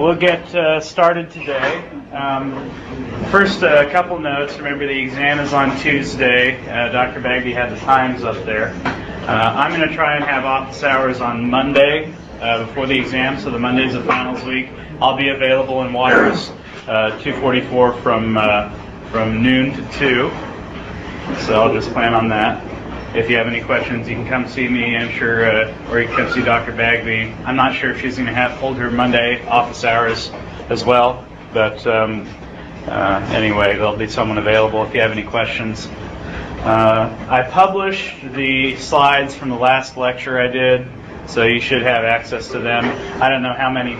We'll get started today. First, a couple notes. Remember, the exam is on Tuesday. Dr. Bagby had the times up there. I'm going to try and have office hours on Monday before the exam, so the Monday's the finals week. I'll be available in Waters 244 from noon to 2, so I'll just plan on that. If you have any questions, you can come see me, I'm sure, or you can come see Dr. Bagby. I'm not sure if she's going to hold her Monday office hours as well, but anyway, there'll be someone available if you have any questions. I published the slides from the last lecture I did, so you should have access to them. I don't know how many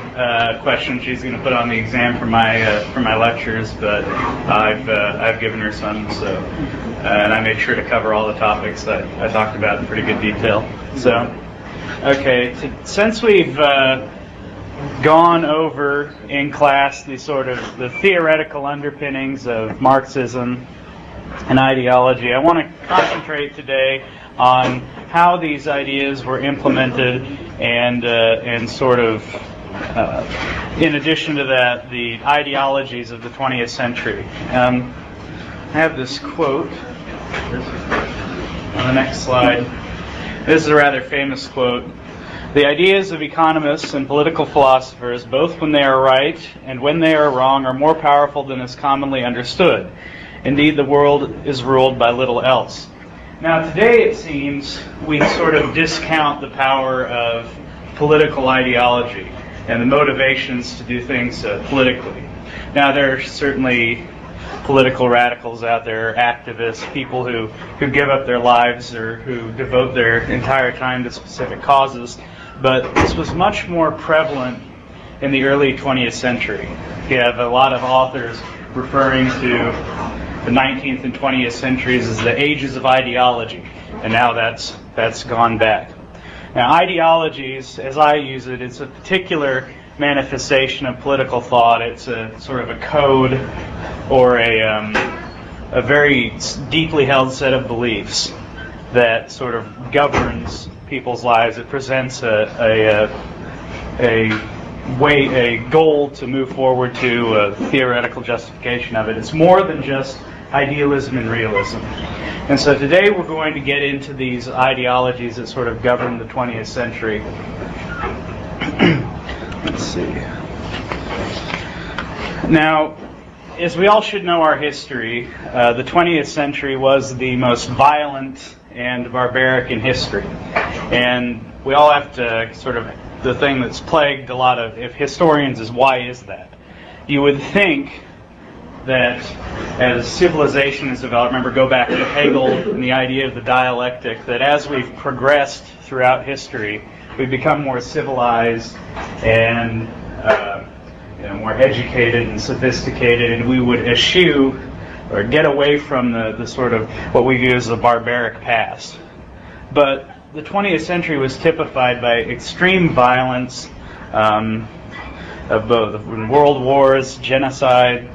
questions she's going to put on the exam for my lectures, but I've given her some, so and I made sure to cover all the topics that I talked about in pretty good detail. So, okay, since we've gone over in class the theoretical underpinnings of Marxism and ideology, I want to concentrate today on how these ideas were implemented and in addition to that, the ideologies of the 20th century. I have this quote on the next slide. This is a rather famous quote. "The ideas of economists and political philosophers, both when they are right and when they are wrong, are more powerful than is commonly understood. Indeed, the world is ruled by little else." Now, today it seems we sort of discount the power of political ideology and the motivations to do things politically. Now, there are certainly political radicals out there, activists, people who give up their lives or who devote their entire time to specific causes, but this was much more prevalent in the early 20th century. You have a lot of authors referring to the 19th and 20th centuries as the ages of ideology, and now that's gone back. Now, ideologies, as I use it, is a particular manifestation of political thought. It's a sort of a code or a very deeply held set of beliefs that sort of governs people's lives. It presents a goal to move forward to a theoretical justification of it. It's more than just idealism and realism. And so today we're going to get into these ideologies that sort of govern the 20th century. Let's see. Now, as we all should know our history, the 20th century was the most violent and barbaric in history. And we all have to the thing that's plagued a lot of historians is, why is that? You would think that as civilization has developed, remember, go back to Hegel and the idea of the dialectic, that as we've progressed throughout history, we've become more civilized and more educated and sophisticated, and we would eschew or get away from the sort of what we view as the barbaric past. But the 20th century was typified by extreme violence of both world wars, genocide,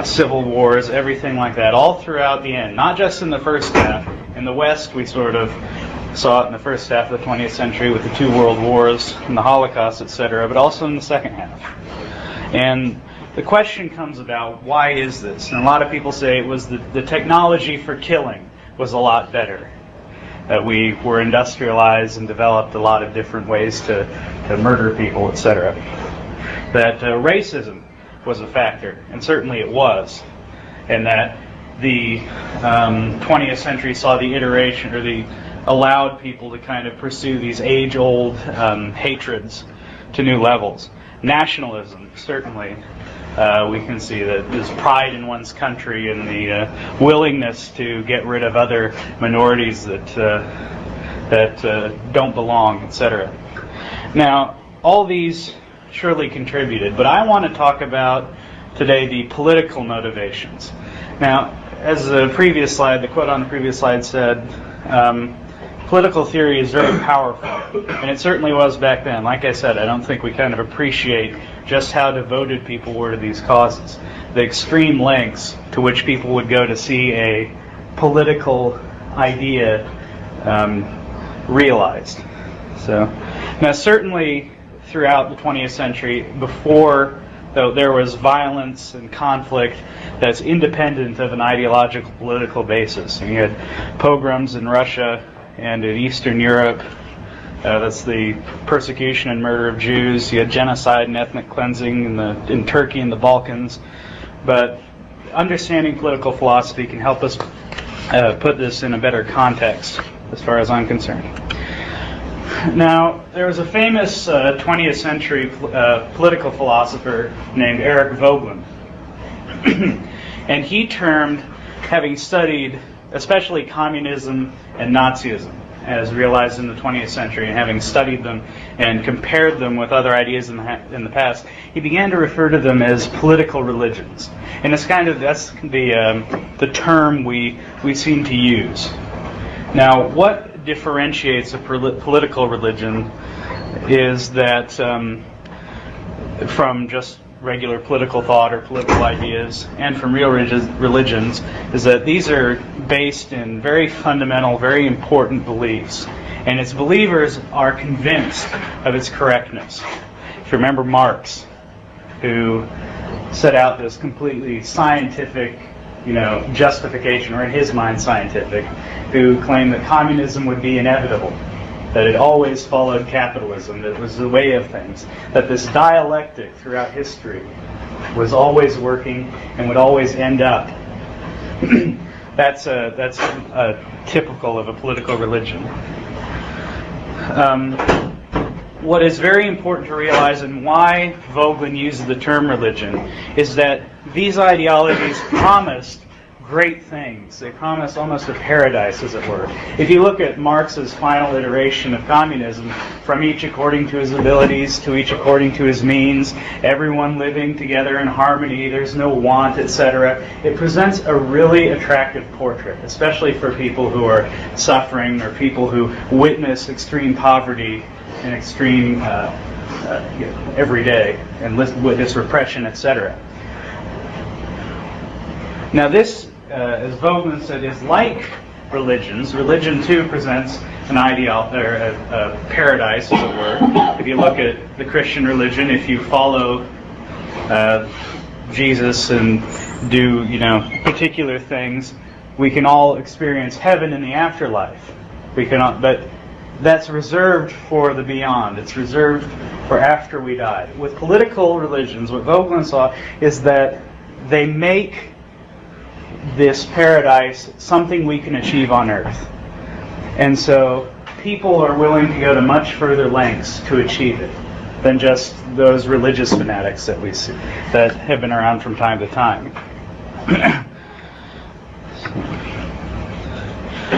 civil wars, everything like that, all throughout the end. Not just in the first half. In the West, we sort of saw it in the first half of the 20th century with the two world wars and the Holocaust, etc., but also in the second half. And the question comes about, why is this? And a lot of people say it was the technology for killing was a lot better. That we were industrialized and developed a lot of different ways to murder people, etc. That racism was a factor, and certainly it was. And that the 20th century saw the iteration, or allowed people to kind of pursue these age-old hatreds to new levels. Nationalism, certainly, we can see that there's pride in one's country and the willingness to get rid of other minorities that don't belong, etc. Now, all these surely contributed, but I want to talk about today the political motivations. Now, as the quote on the previous slide said, political theory is very powerful, and it certainly was back then. Like I said, I don't think we kind of appreciate just how devoted people were to these causes, the extreme lengths to which people would go to see a political idea realized. So, now certainly throughout the 20th century before there was violence and conflict that's independent of an ideological political basis. And you had pogroms in Russia and in Eastern Europe. That's the persecution and murder of Jews. You had genocide and ethnic cleansing in Turkey and the Balkans. But understanding political philosophy can help us put this in a better context, as far as I'm concerned. Now, there was a famous 20th century political philosopher named Eric Voegelin. And he termed, having studied especially communism and Nazism as realized in the 20th century, and having studied them and compared them with other ideas in the past, he began to refer to them as political religions. And that's the term we seem to use. Now, what differentiates a political religion is that from just regular political thought or political ideas, and from real religions, is that these are based in very fundamental, very important beliefs. And its believers are convinced of its correctness. If you remember Marx, who set out this completely scientific, justification, or in his mind scientific, who claimed that communism would be inevitable, that it always followed capitalism, that it was the way of things, that this dialectic throughout history was always working and would always end up. That's typical of a political religion. What is very important to realize, and why Voegelin uses the term religion, is that these ideologies promised great things. They promise almost a paradise, as it were. If you look at Marx's final iteration of communism, from each according to his abilities to each according to his means, everyone living together in harmony, there's no want, etc., it presents a really attractive portrait, especially for people who are suffering or people who witness extreme poverty and extreme every day and witness repression, etc. Now this, as Voegelin said, is like religions. Religion too presents an a paradise, as it were. If you look at the Christian religion, if you follow Jesus and do particular things, we can all experience heaven in the afterlife. But that's reserved for the beyond. It's reserved for after we die. With political religions, what Voegelin saw is that they make this paradise something we can achieve on earth. And so people are willing to go to much further lengths to achieve it than just those religious fanatics that we see, that have been around from time to time.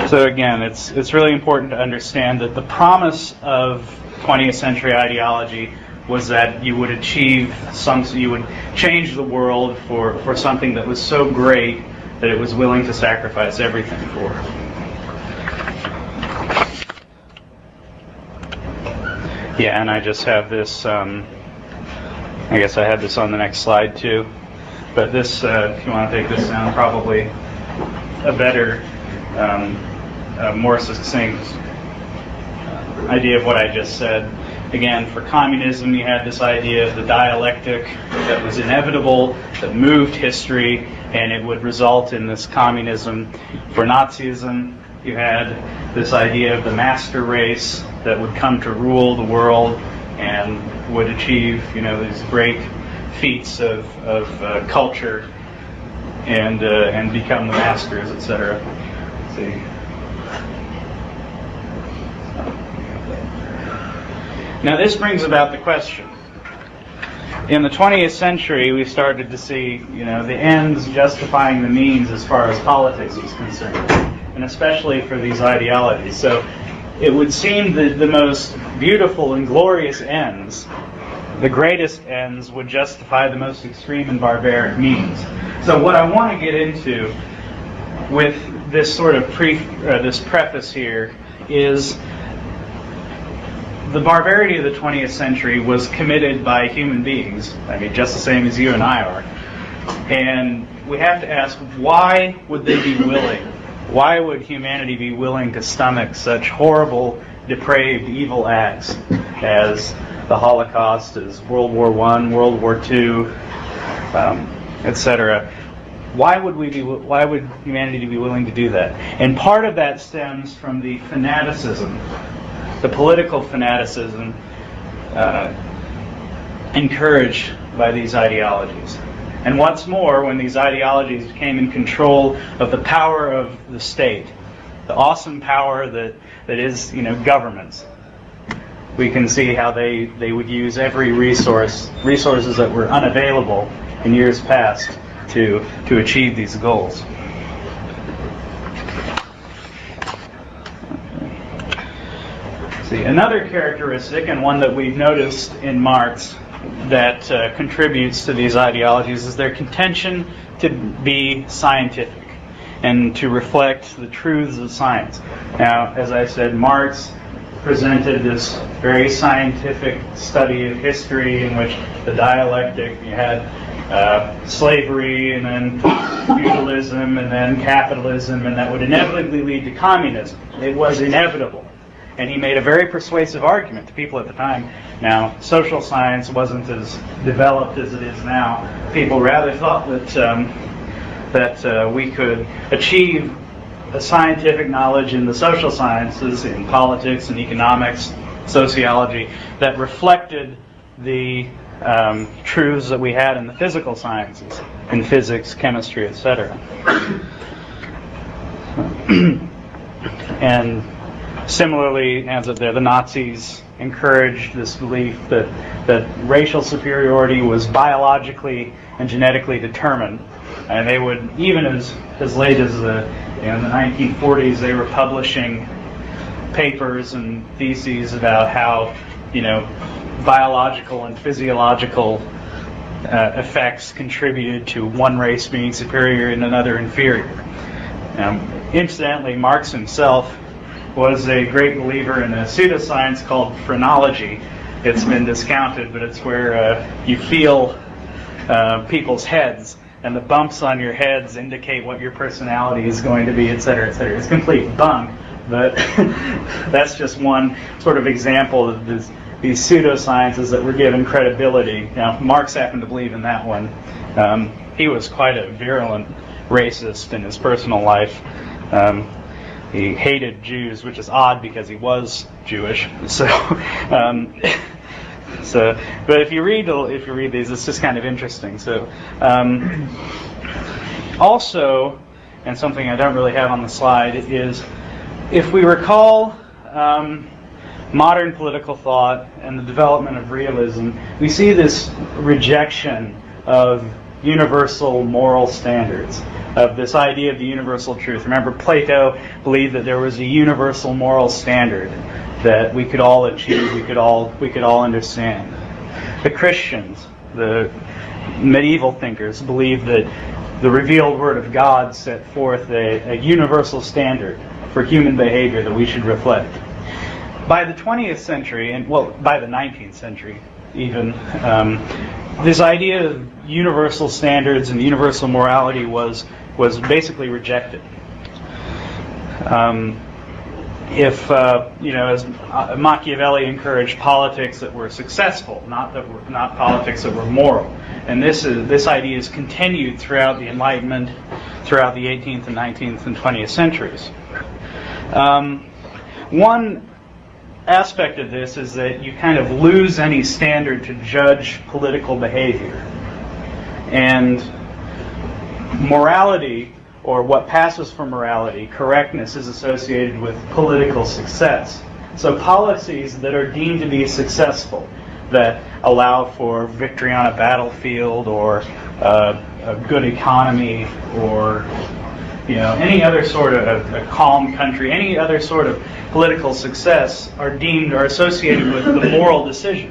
So again, it's really important to understand that the promise of 20th century ideology was that you would achieve you would change the world for something that was so great that it was willing to sacrifice everything for. Yeah, and I just have this, I guess I had this on the next slide too, but this, if you want to take this down, probably a better, more succinct idea of what I just said. Again, for communism, you had this idea of the dialectic that was inevitable, that moved history, and it would result in this communism. For Nazism, you had this idea of the master race that would come to rule the world and would achieve, these great feats of culture and become the masters, etc. Let's see. Now this brings about the question. In the 20th century, we started to see, the ends justifying the means as far as politics is concerned, and especially for these ideologies. So it would seem that the most beautiful and glorious ends, the greatest ends, would justify the most extreme and barbaric means. So what I want to get into with this sort of this preface here is the barbarity of the 20th century was committed by human beings, just the same as you and I are. And we have to ask, why would they be willing? Why would humanity be willing to stomach such horrible, depraved, evil acts as the Holocaust, as World War I, World War II, etc. Why would humanity be willing to do that? And part of that stems from the fanaticism, the political fanaticism encouraged by these ideologies. And what's more, when these ideologies came in control of the power of the state, the awesome power that is, governments, we can see how they would use every resources that were unavailable in years past to achieve these goals. See, another characteristic, and one that we've noticed in Marx, that contributes to these ideologies is their contention to be scientific and to reflect the truths of science. Now, as I said, Marx presented this very scientific study of history in which the dialectic, you had slavery and then feudalism and then capitalism, and that would inevitably lead to communism. It was inevitable. And he made a very persuasive argument to people at the time. Now, social science wasn't as developed as it is now. People rather thought that we could achieve a scientific knowledge in the social sciences, in politics and economics, sociology, that reflected the truths that we had in the physical sciences, in physics, chemistry, etc. And similarly, as of there, the Nazis encouraged this belief that racial superiority was biologically and genetically determined. And they would, even as late as in the 1940s, they were publishing papers and theses about how, biological and physiological effects contributed to one race being superior and another inferior. Incidentally, Marx himself was a great believer in a pseudoscience called phrenology. It's been discounted, but it's where you feel people's heads, and the bumps on your heads indicate what your personality is going to be, etc., etc. It's complete bunk, but that's just one sort of example of these pseudosciences that were given credibility. Now, Marx happened to believe in that one. He was quite a virulent racist in his personal life. He hated Jews, which is odd because he was Jewish. But if you read these, it's just kind of interesting. So, also, and something I don't really have on the slide is, if we recall modern political thought and the development of realism, we see this rejection of universal moral standards, of this idea of the universal truth. Remember, Plato believed that there was a universal moral standard that we could all achieve, we could all understand. The Christians, the medieval thinkers, believed that the revealed Word of God set forth a universal standard for human behavior that we should reflect. By the 20th century, and by the 19th century even, this idea of universal standards and universal morality was basically rejected. As Machiavelli encouraged politics that were successful, not politics that were moral, and this idea is continued throughout the Enlightenment, throughout the 18th and 19th and 20th centuries. One aspect of this is that you kind of lose any standard to judge political behavior, and morality, or what passes for morality, correctness, is associated with political success. So policies that are deemed to be successful, that allow for victory on a battlefield, or a good economy, or any other sort of a calm country, any other sort of political success, are associated with the moral decision.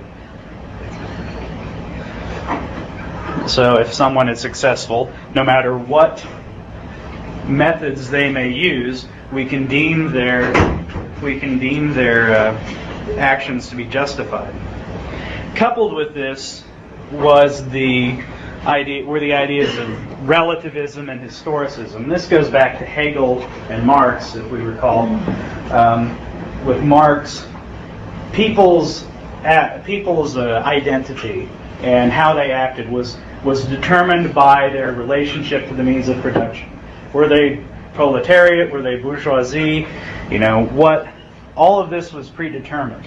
So if someone is successful, no matter what methods they may use, we can deem their actions to be justified. Coupled with this were the ideas of relativism and historicism. This goes back to Hegel and Marx, if we recall. With Marx, people's people's identity and how they acted was determined by their relationship to the means of production. Were they proletariat? Were they bourgeoisie? All of this was predetermined.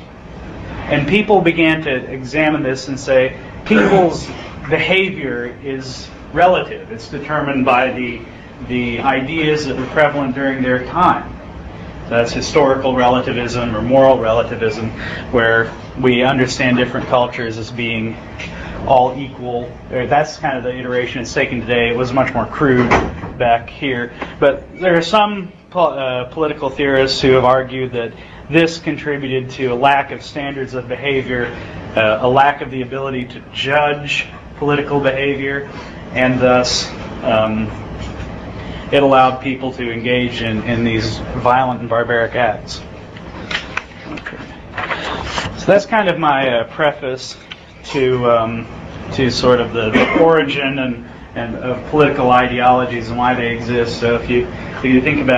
And people began to examine this and say, people's behavior is relative. It's determined by the ideas that were prevalent during their time. So that's historical relativism or moral relativism, where we understand different cultures as being all equal. That's kind of the iteration it's taken today. It was much more crude back here. But there are some political theorists who have argued that this contributed to a lack of standards of behavior, a lack of the ability to judge political behavior, and thus it allowed people to engage in these violent and barbaric acts. Okay. So that's kind of my preface to sort of the origin and of political ideologies and why they exist. So if you think about